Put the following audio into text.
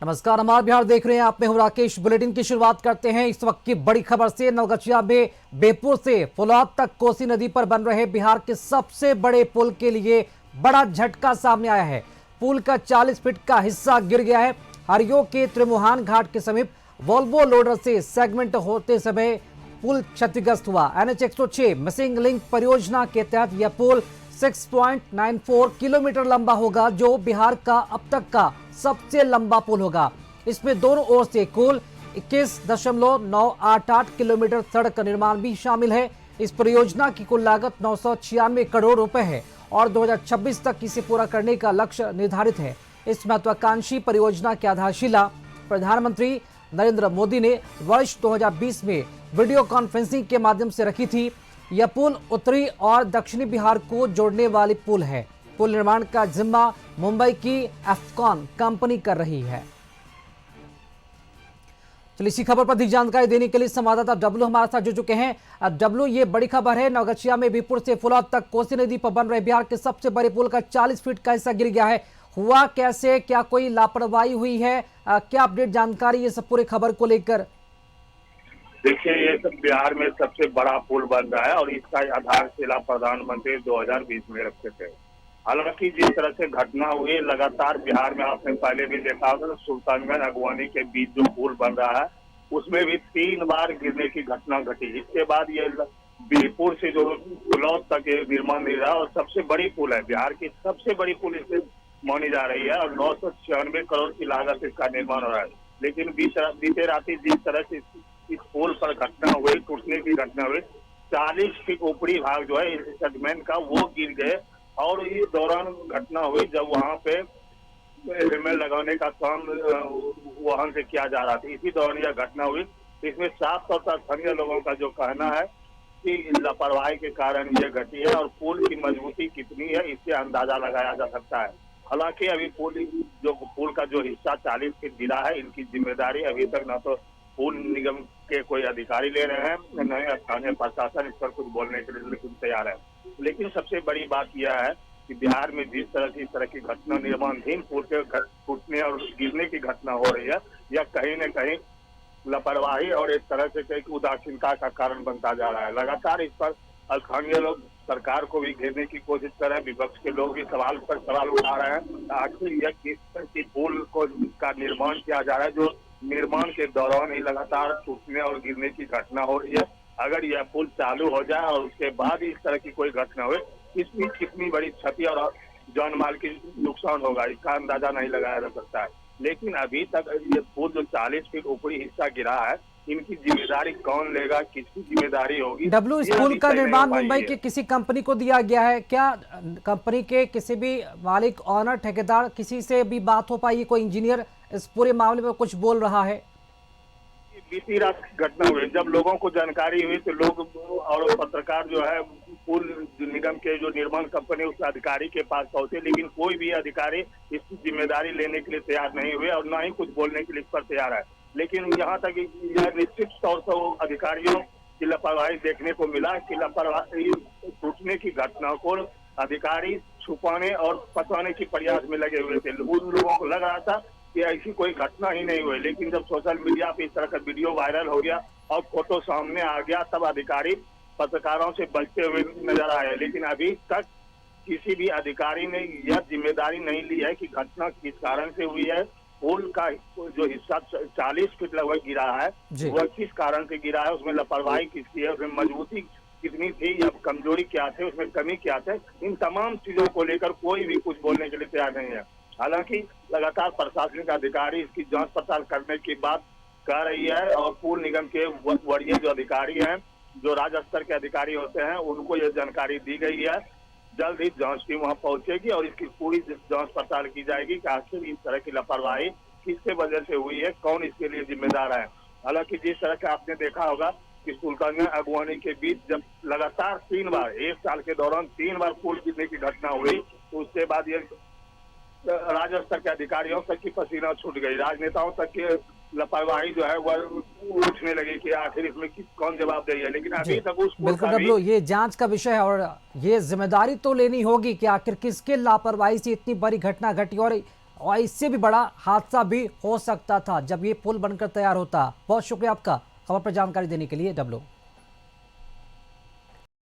नमस्कार, हमारा बिहार देख रहे हैं आप। मैं हूं राकेश। बुलेटिन की शुरुआत करते हैं इस वक्त की बड़ी खबर से। नवगछिया में बेपुर से फुलौद तक कोसी नदी पर बन रहे बिहार के सबसे बड़े पुल के लिए बड़ा झटका सामने आया है। पुल का 40 फीट का हिस्सा गिर गया है। हरियो के त्रिमुहान घाट के समीप वॉल्वो लोडर से सेगमेंट होते समय पुल क्षतिग्रस्त हुआ। NH 106 मिसिंग लिंक परियोजना के तहत यह पुल 6.94 किलोमीटर लंबा होगा, जो बिहार का अब तक का सबसे लंबा पुल होगा। इसमें दोनों ओर से कुल 21.988 किलोमीटर सड़क का निर्माण भी शामिल है। इस परियोजना की कुल लागत 996 करोड़ रुपए है और 2026 तक इसे पूरा करने का लक्ष्य निर्धारित है। इस महत्वाकांक्षी परियोजना की आधारशिला प्रधानमंत्री नरेंद्र मोदी ने वर्ष 2020 में वीडियो कॉन्फ्रेंसिंग के माध्यम से रखी थी। यह पुल उत्तरी और दक्षिणी बिहार को जोड़ने वाली पुल है। पुल निर्माण का जिम्मा मुंबई की एफकॉन कंपनी कर रही है। चलिए, इसी खबर पर अधिक जानकारी देने के लिए संवाददाता डब्लू हमारे साथ जुड़ चुके हैं। डब्लू, ये बड़ी खबर है। नवगछिया में बीपुर से फुलौद तक कोसी नदी पर बन रहे बिहार के सबसे बड़े पुल का 40 फीट का हिस्सा गिर गया है। हुआ कैसे? क्या कोई लापरवाही हुई है? क्या अपडेट जानकारी ये सब पूरे खबर को लेकर? देखिए, ये सब बिहार में सबसे बड़ा पुल बन रहा है और इसका आधारशिला प्रधानमंत्री 2020 में रखे थे। हालांकि जिस तरह से घटना हुई, लगातार बिहार में आपने पहले भी देखा होगा, सुल्तानगंज अगवानी के बीच जो पुल बन रहा है उसमें भी 3 बार गिरने की घटना घटी। इसके बाद ये बीरपुर से जो फुलौद तक निर्माण नहीं रहा और सबसे बड़ी पुल है, बिहार की सबसे बड़ी पुल इससे मानी जा रही है और 996 करोड़ की लागत इसका निर्माण हो रहा है। लेकिन बीते रात्रि जिस तरह से इस पुल पर घटना हुई, टूटने की घटना हुई, 40 फीट ऊपरी भाग जो है इस सेगमेंट का वो गिर गए और इस दौरान घटना हुई जब वहां पे हेलमेट लगाने का काम वाहन से किया जा रहा था। इसी दौरान यह घटना हुई। इसमें साफ तौर पर स्थानीय लोगों का जो कहना है कि लापरवाही के कारण यह घटी है और पुल की मजबूती कितनी है इससे अंदाजा लगाया जा सकता है। हालांकि अभी पुल का जो हिस्सा 40 फीट गिरा है, इनकी जिम्मेदारी अभी तक न तो पुल निगम के कोई अधिकारी ले रहे हैं, न ही स्थानीय प्रशासन इस पर कुछ बोलने के लिए बिल्कुल तैयार है। लेकिन सबसे बड़ी बात यह है कि बिहार में जिस तरह से इस तरह की घटना, निर्माणधीन पुल के टूटने और गिरने की घटना हो रही है, यह कहीं न कहीं लापरवाही और एक तरह से कहीं उदासीनता का कारण बनता जा रहा है। लगातार इस पर स्थानीय लोग सरकार को भी घेरने की कोशिश कर रहे हैं, विपक्ष के लोग भी सवाल पर सवाल उठा रहे हैं। आखिर यह किस तरह की पुल का निर्माण किया जा रहा है जो निर्माण के दौरान ही लगातार टूटने और गिरने की घटना हो रही है। अगर यह पुल चालू हो जाए और उसके बाद इस तरह की कोई घटना हुई, इसमें कितनी बड़ी क्षति और जान माल की नुकसान होगा इसका अंदाजा नहीं लगाया जा सकता है। लेकिन अभी तक ये पुल जो 40 फीट ऊपरी हिस्सा गिरा है, इनकी जिम्मेदारी कौन लेगा, किसकी जिम्मेदारी होगी? डब्लू, इस पुल का निर्माण मुंबई की किसी कंपनी को दिया गया है क्या? कंपनी के किसी भी मालिक, ऑनर, ठेकेदार, किसी से भी बात हो पाई? कोई इंजीनियर इस पूरे मामले में कुछ बोल रहा है? बीती रात घटना हुई, जब लोगों को जानकारी हुई तो लोग और पत्रकार जो है पुल निगम के जो निर्माण कंपनी उस अधिकारी के पास पहुंचे, लेकिन कोई भी अधिकारी इसकी जिम्मेदारी लेने के लिए तैयार नहीं हुए और न ही कुछ बोलने के लिए इस पर तैयार है। लेकिन यहाँ तक यह निश्चित तौर पर अधिकारियों की लापरवाही देखने को मिला कि लापरवाही टूटने की घटना को अधिकारी छुपाने और पताने की प्रयास में लगे हुए थे। उन लोगों को लग रहा था कि ऐसी कोई घटना ही नहीं हुई, लेकिन जब सोशल मीडिया पे इस तरह का वीडियो वायरल हो गया और फोटो सामने आ गया, तब अधिकारी पत्रकारों से बचते हुए नजर आए। लेकिन अभी तक किसी भी अधिकारी ने यह जिम्मेदारी नहीं ली है कि घटना किस कारण से हुई है, पुल का जो हिस्सा 40 फीट लगभग गिरा है वह किस कारण से गिरा है, उसमें लापरवाही किसकी है, उसमें मजबूती कितनी थी या कमजोरी क्या थे, उसमें कमी क्या थे, इन तमाम चीजों को लेकर कोई भी कुछ बोलने के लिए तैयार नहीं है। हालांकि लगातार प्रशासनिक अधिकारी इसकी जांच पड़ताल करने की बात कह रही है और पुल निगम के वरीय जो अधिकारी हैं, जो राज्य स्तर के अधिकारी होते हैं, उनको यह जानकारी दी गई है। जल्द ही जांच टीम वहां पहुंचेगी और इसकी पूरी जांच पड़ताल की जाएगी कि आखिर इस तरह की लापरवाही किसके वजह से हुई है, कौन इसके लिए जिम्मेदार है। हालांकि जिस तरह का आपने देखा होगा कि सुल्तानगंज अगवानी के बीच जब लगातार 3 बार, 1 साल के दौरान 3 बार पुल गिरने की घटना हुई, तो उसके बाद ये राज्य स्तर के अधिकारियों तक की पसीना छूट गई, राजनेताओं तक की लापरवाही जो है वह उठने लगी कि आखिर इसमें कौन जवाबदेही है। लेकिन अभी तक उस बिल्कुल डब्लू, ये जांच का विषय है और ये जिम्मेदारी तो लेनी होगी कि आखिर किसके लापरवाही से इतनी बड़ी घटना घटी और इससे भी बड़ा हादसा भी हो सकता था जब ये पुल बनकर तैयार होता। बहुत शुक्रिया आपका खबर पर जानकारी देने के लिए डब्लू।